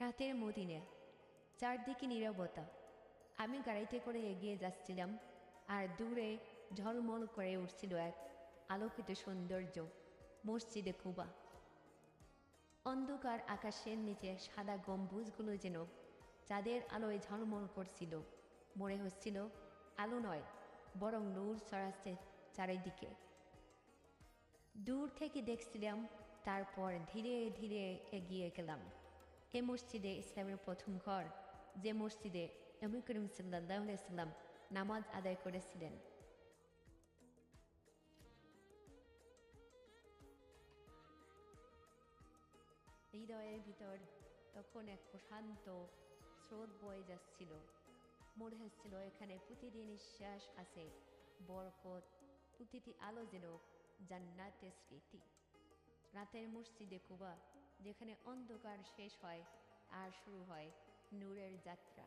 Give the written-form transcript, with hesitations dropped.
রাতের মদিনে চারদিকে নীরবতা। আমি গাড়িতে করে এগিয়ে যাচ্ছিলাম, আর দূরে ঝলমল করে উঠছিল এক আলোকিত সৌন্দর্য, মসজিদে কুবা। অন্ধকার আকাশের নিচে সাদা গম্বুজগুলো যেন চাঁদের আলোয় ঝলমল করছিল। মনে হচ্ছিল আলো নয়, বরং নূর ছড়াচ্ছে চারিদিকে। দূর থেকে দেখছিলাম, তারপর ধীরে ধীরে এগিয়ে গেলাম। এ মসজিদে ইসলামের প্রথম ঘর, যে মসজিদে নবী করিম সাল্লাল্লাহু আলাইহি সাল্লাম নামাজ আদায় করেছিলেন। হৃদয়ের ভিতর তখন এক প্রশান্ত স্রোত বয়ে যাচ্ছিল। মনে হচ্ছিল এখানে প্রতিটি নিঃশ্বাস আছে বরকত, প্রতিটি আলো যেন জান্নাতের স্মৃতি। রাতের মসজিদে কুবা, যেখানে অন্ধকার শেষ হয় আর শুরু হয় নূরের যাত্রা।